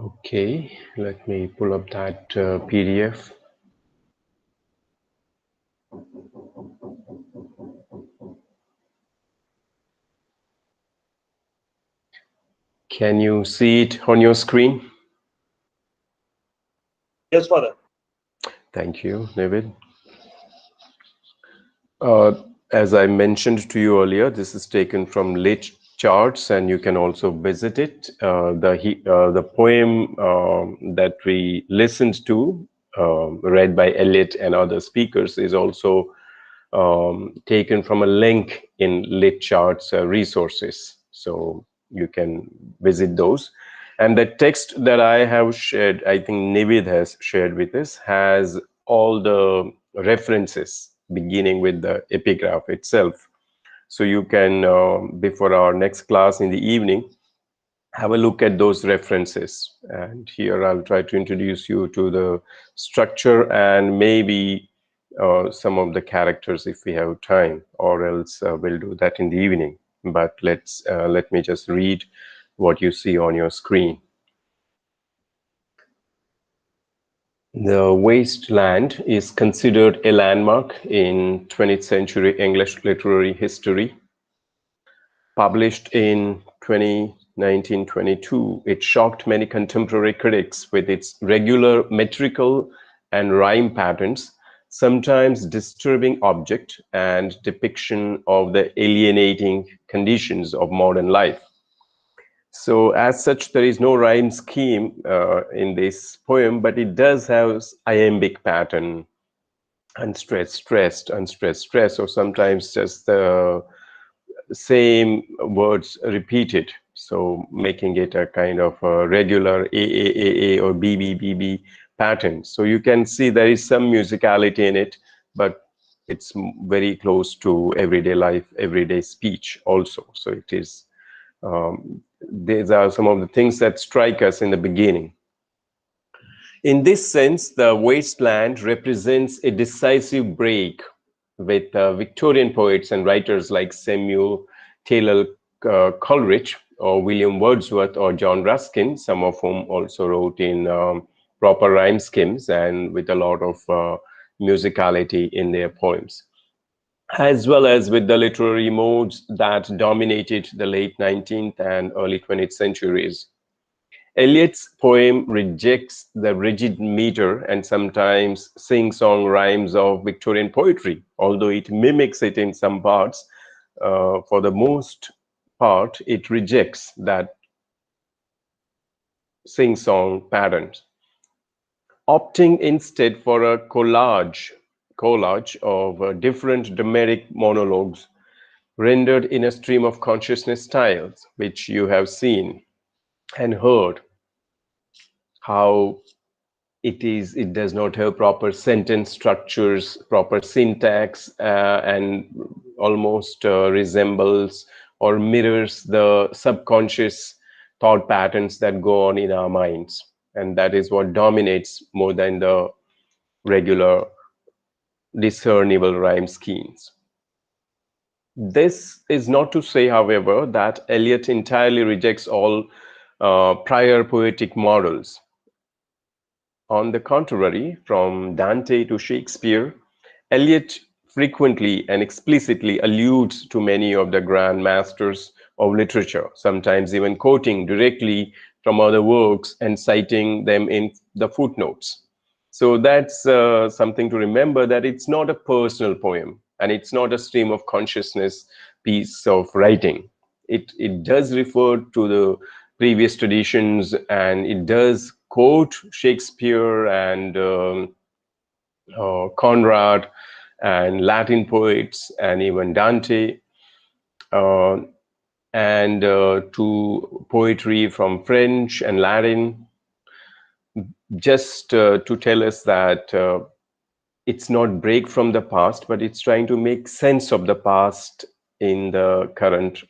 Okay, let me pull up that PDF. Can you see it on your screen? Yes, Father. Thank you, David. Uh, as I mentioned to you earlier, this is taken from Lit Charts, and you can also visit it. The poem that we listened to, read by Eliot and other speakers, is also taken from a link in Lit Charts resources. So you can visit those. And the text that I have shared, I think Nivid has shared with us, has all the references beginning with the epigraph itself. So you can, before our next class in the evening, have a look at those references. And here I'll try to introduce you to the structure and maybe some of the characters if we have time, or else we'll do that in the evening. But let me just read what you see on your screen. The Wasteland is considered a landmark in 20th century English literary history. Published in 1922, it shocked many contemporary critics with its regular metrical and rhyme patterns, sometimes disturbing object and depiction of the alienating conditions of modern life. So as such, there is no rhyme scheme in this poem, but it does have iambic pattern, unstressed, stressed, unstressed, stressed, or sometimes just the same words repeated, so making it a kind of a regular A or B pattern. So you can see there is some musicality in it, but it's very close to everyday life, everyday speech also. So it is, these are some of the things that strike us in the beginning. In this sense, the Wasteland represents a decisive break with Victorian poets and writers like Samuel Taylor Coleridge or William Wordsworth or John Ruskin, some of whom also wrote in proper rhyme schemes and with a lot of musicality in their poems, as well as with the literary modes that dominated the late 19th and early 20th centuries. Eliot's poem rejects the rigid meter and sometimes sing-song rhymes of Victorian poetry, although it mimics it in some parts. For the most part, it rejects that sing-song patterns, opting instead for a collage of different dramatic monologues rendered in a stream of consciousness styles, which you have seen and heard how it does not have proper sentence structures, proper syntax, and almost resembles or mirrors the subconscious thought patterns that go on in our minds, and that is what dominates more than the regular discernible rhyme schemes. This is not to say, however, that Eliot entirely rejects all prior poetic models. On the contrary, from Dante to Shakespeare, Eliot frequently and explicitly alludes to many of the grand masters of literature, sometimes even quoting directly from other works and citing them in the footnotes. So that's something to remember, that it's not a personal poem and it's not a stream of consciousness piece of writing. It does refer to the previous traditions, and it does quote Shakespeare and Conrad and Latin poets and even Dante, uh, and to poetry from French and Latin, just to tell us that it's not break from the past, but it's trying to make sense of the past in the current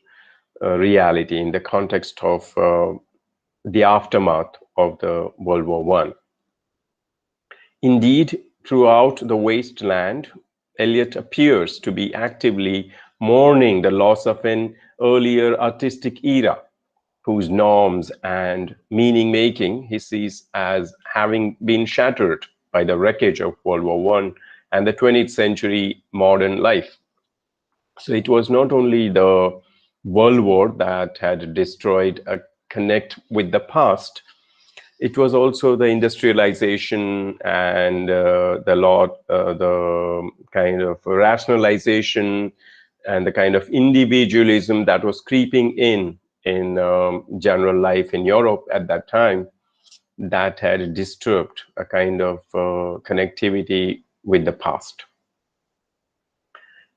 reality, in the context of the aftermath of the World War I. Indeed, throughout the Wasteland, Eliot appears to be actively mourning the loss of an earlier artistic era, whose norms and meaning making he sees as having been shattered by the wreckage of World War One and the 20th century modern life. So it was not only the World War that had destroyed a connect with the past, it was also the industrialization and the kind of rationalization and the kind of individualism that was creeping in general life in Europe at that time, that had disturbed a kind of connectivity with the past.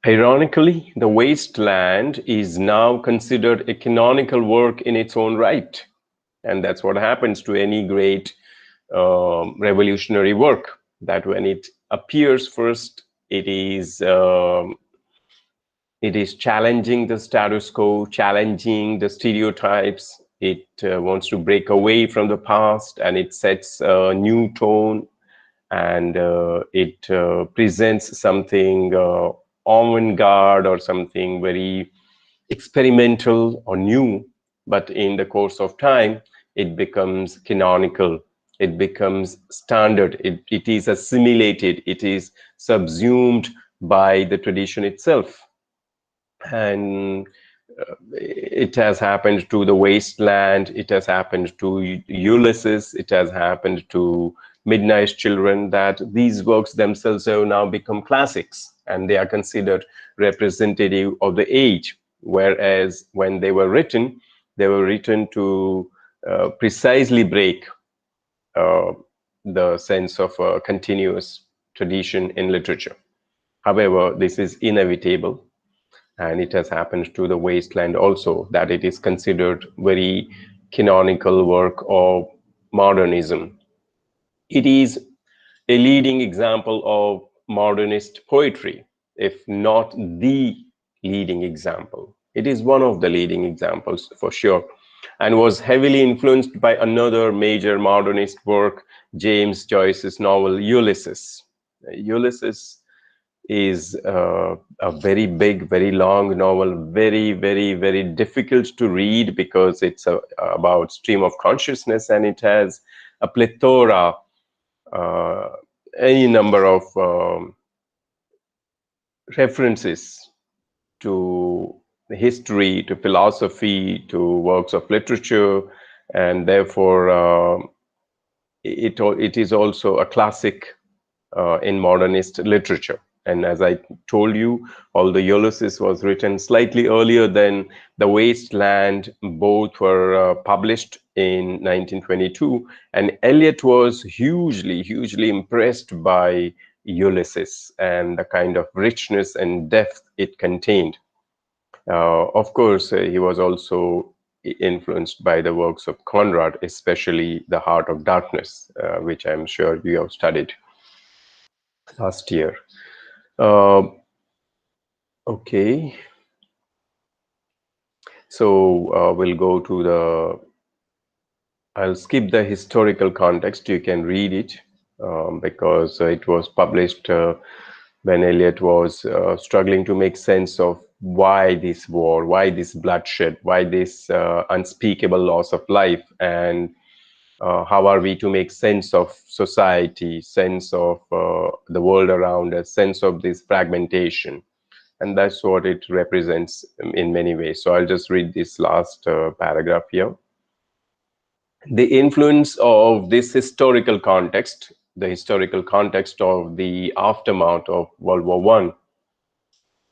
Ironically, the wasteland is now considered a canonical work in its own right. And that's what happens to any great revolutionary work, that when it appears first, it is challenging the status quo, challenging the stereotypes. It wants to break away from the past, and it sets a new tone, and it presents something avant-garde or something very experimental or new. But in the course of time, it becomes canonical, it becomes standard, it is assimilated, it is subsumed by the tradition itself. And it has happened to the wasteland, it has happened to Ulysses, it has happened to Midnight's Children, that these works themselves have now become classics and they are considered representative of the age. Whereas when they were written to precisely break the sense of a continuous tradition in literature. However, this is inevitable, and it has happened to the wasteland also, that it is considered very canonical work of modernism. It is a leading example of modernist poetry, if not the leading example. It is one of the leading examples for sure, and was heavily influenced by another major modernist work, James Joyce's novel Ulysses. Ulysses is a very big, very long novel, very, very, very difficult to read because it's about stream of consciousness, and it has a plethora, any number of references to history, to philosophy, to works of literature, and therefore it is also a classic in modernist literature. And as I told you, although Ulysses was written slightly earlier than The Wasteland, both were published in 1922, and Eliot was hugely, hugely impressed by Ulysses and the kind of richness and depth it contained. Of course, he was also influenced by the works of Conrad, especially The Heart of Darkness, which I'm sure you have studied last year. Okay, so we'll go to I'll skip the historical context. You can read it because it was published when Eliot was struggling to make sense of why this war, why this bloodshed, why this unspeakable loss of life, and how are we to make sense of society, sense of the world around us, sense of this fragmentation. And that's what it represents in many ways. So I'll just read this last paragraph here. The influence of this historical context, the historical context of the aftermath of World War One,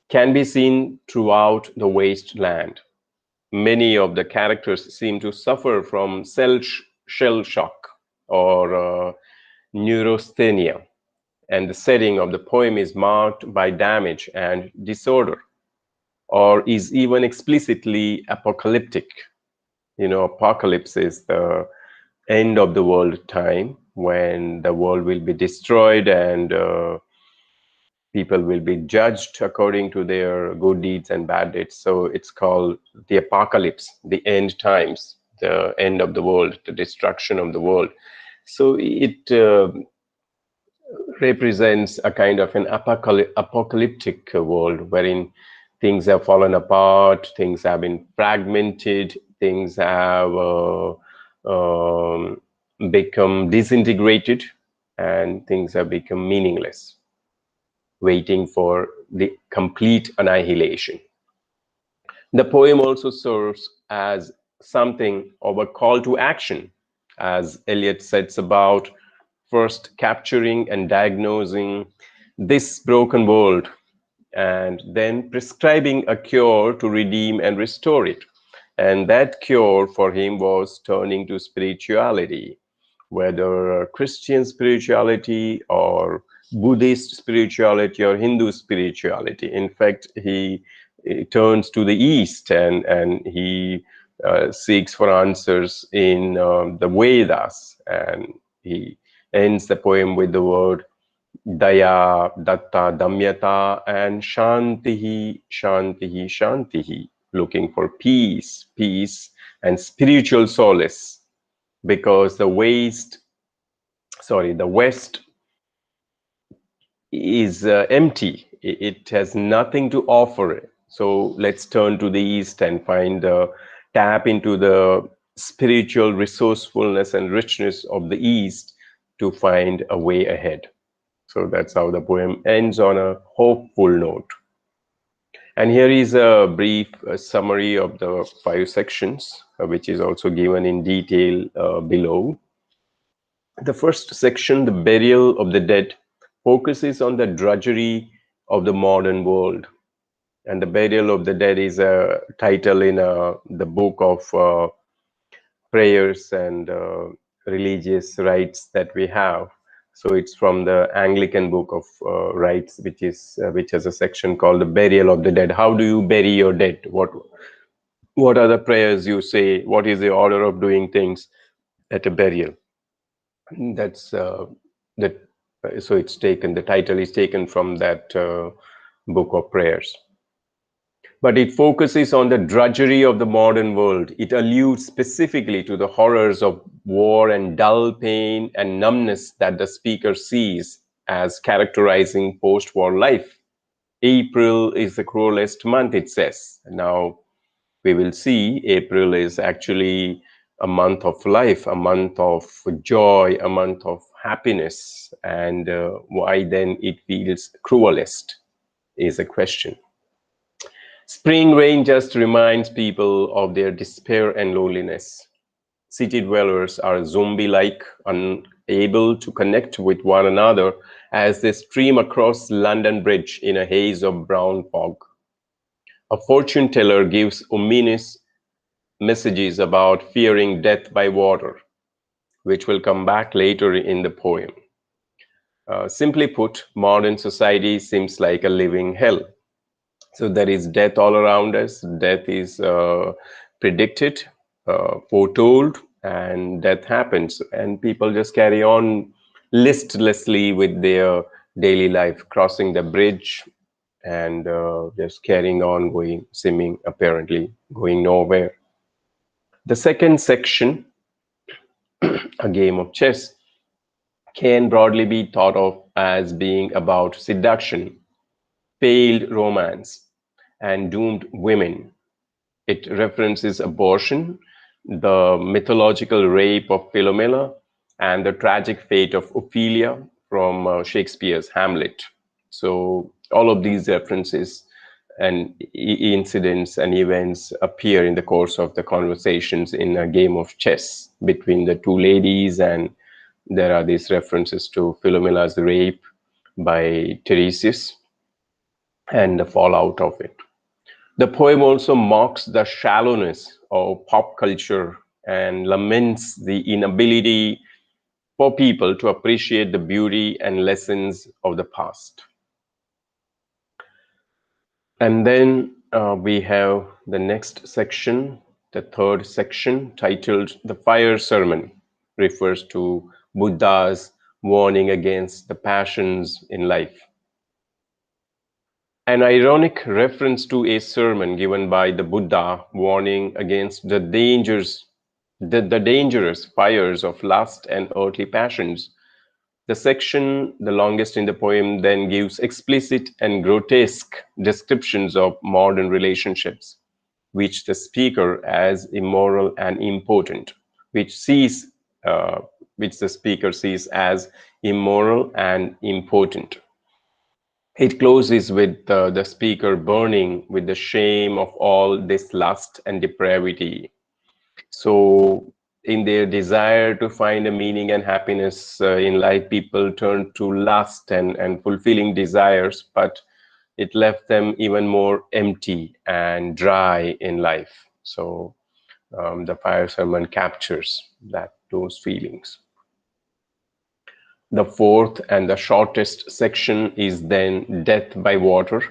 can be seen throughout the wasteland. Many of the characters seem to suffer from shell shock or neurasthenia, and the setting of the poem is marked by damage and disorder, or is even explicitly apocalyptic. You know, apocalypse is the end of the world time, when the world will be destroyed and people will be judged according to their good deeds and bad deeds. So it's called the apocalypse, the end times, the end of the world, the destruction of the world. So it represents a kind of an apocalyptic world wherein things have fallen apart, things have been fragmented, things have become disintegrated and things have become meaningless, waiting for the complete annihilation. The poem also serves as something of a call to action, as Eliot sets about first capturing and diagnosing this broken world and then prescribing a cure to redeem and restore it. And that cure for him was turning to spirituality, whether Christian spirituality or Buddhist spirituality or Hindu spirituality. In fact, he turns to the East and he seeks for answers in the Vedas. And he ends the poem with the word Daya, Datta, Damyata, and Shantihi, Shantihi, Shantihi, looking for peace, peace, and spiritual solace, because the West is empty. It has nothing to offer. So let's turn to the East and tap into the spiritual resourcefulness and richness of the East to find a way ahead. So that's how the poem ends, on a hopeful note. And here is a brief summary of the 5 sections, which is also given in detail below. The first section, the burial of the dead, focuses on the drudgery of the modern world. And the burial of the dead is a title in the book of prayers and religious rites that we have. So it's from the Anglican Book of Rites, which has a section called the burial of the dead. How do you bury your dead? What are the prayers you say? What is the order of doing things at a burial? That's that. So it's taken. The title is taken from that book of prayers. But it focuses on the drudgery of the modern world. It alludes specifically to the horrors of war and dull pain and numbness that the speaker sees as characterizing post-war life. April is the cruelest month, it says. Now, we will see April is actually a month of life, a month of joy, a month of happiness. And why then it feels cruelest is a question. Spring rain just reminds people of their despair and loneliness. City dwellers are zombie-like, unable to connect with one another as they stream across London Bridge in a haze of brown fog. A fortune teller gives ominous messages about fearing death by water, which will come back later in the poem. Simply put, modern society seems like a living hell. So there is death all around us. Death is predicted, foretold, and death happens. And people just carry on listlessly with their daily life, crossing the bridge and just carrying on, going, seeming apparently going nowhere. The second section, a game of chess, can broadly be thought of as being about seduction, failed romance, and doomed women. It references abortion, the mythological rape of Philomela, and the tragic fate of Ophelia from Shakespeare's Hamlet. So all of these references and incidents and events appear in the course of the conversations in a game of chess between the two ladies, and there are these references to Philomela's rape by Tiresias and the fallout of it. The poem also mocks the shallowness of pop culture and laments the inability for people to appreciate the beauty and lessons of the past. And then we have the next section, the third section, titled The Fire Sermon, refers to Buddha's warning against the passions in life. An ironic reference to a sermon given by the Buddha warning against the dangerous fires of lust and earthly passions. The section, the longest in the poem, then gives explicit and grotesque descriptions of modern relationships. which the speaker as immoral and impotent, which sees, which the speaker sees as immoral and impotent. It closes with the speaker burning with the shame of all this lust and depravity. So, in their desire to find a meaning and happiness in life, people turn to lust and fulfilling desires, but it left them even more empty and dry in life. So, the fire sermon captures those feelings. The fourth and the shortest section is then death by water,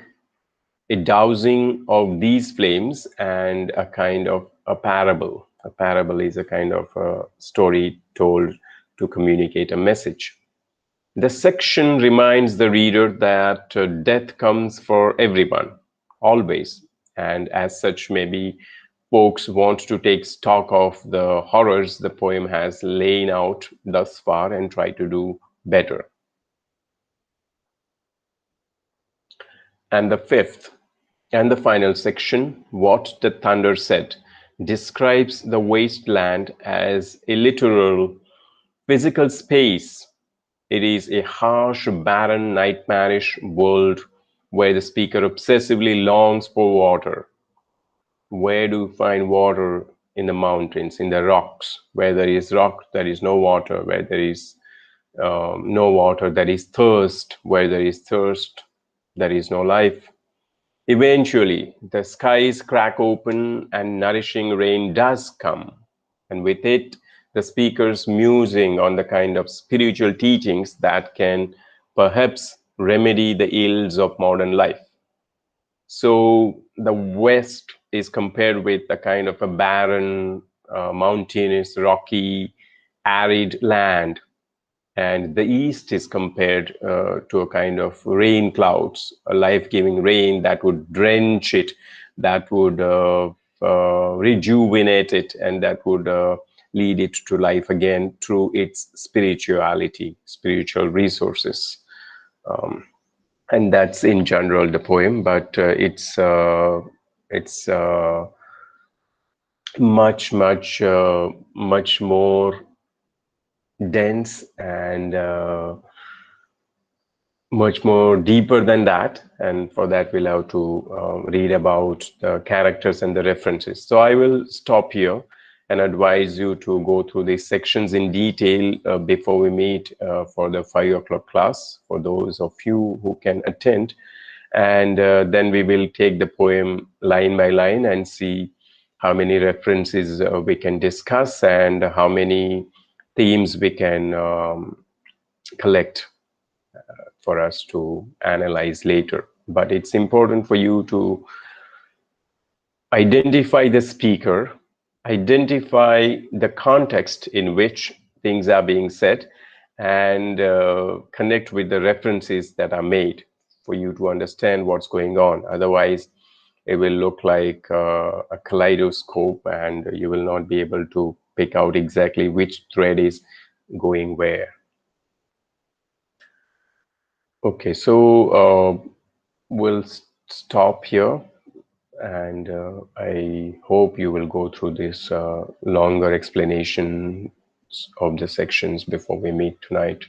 a dousing of these flames, and a kind of a parable. A parable is a kind of a story told to communicate a message. The section reminds the reader that death comes for everyone, always, and as such, maybe folks want to take stock of the horrors the poem has laid out thus far and try to do better. And the fifth and the final section, What the Thunder Said, describes the wasteland as a literal physical space. It is a harsh, barren, nightmarish world where the speaker obsessively longs for water. Where do you find water? In the mountains, in the rocks. Where there is rock, there is no water. Where there is no water, there is thirst. Where there is thirst, there is no life. Eventually, the skies crack open and nourishing rain does come. And with it, the speaker's musing on the kind of spiritual teachings that can perhaps remedy the ills of modern life. So the West is compared with a kind of a barren, mountainous, rocky, arid land, and the East is compared to a kind of rain clouds, a life-giving rain that would drench it, that would rejuvenate it, and that would lead it to life again through its spirituality, spiritual resources. And that's in general the poem, but it's much more dense and much more deeper than that. And for that, we'll have to read about the characters and the references. So I will stop here and advise you to go through these sections in detail before we meet for the 5 o'clock class, for those of you who can attend. And then we will take the poem line by line and see how many references we can discuss and how many themes we can collect for us to analyze later. But it's important for you to identify the speaker, identify the context in which things are being said, and connect with the references that are made for you to understand what's going on. Otherwise, it will look like a kaleidoscope and you will not be able to pick out exactly which thread is going where. Okay, so we'll stop here, and I hope you will go through this longer explanation of the sections before we meet tonight.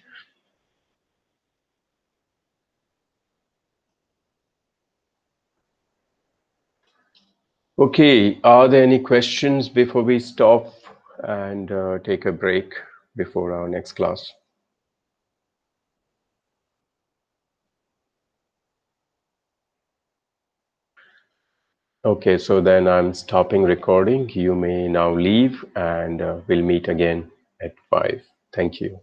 Okay, are there any questions before we stop and take a break before our next class? Okay, so then I'm stopping recording. You may now leave, and we'll meet again at 5. Thank you.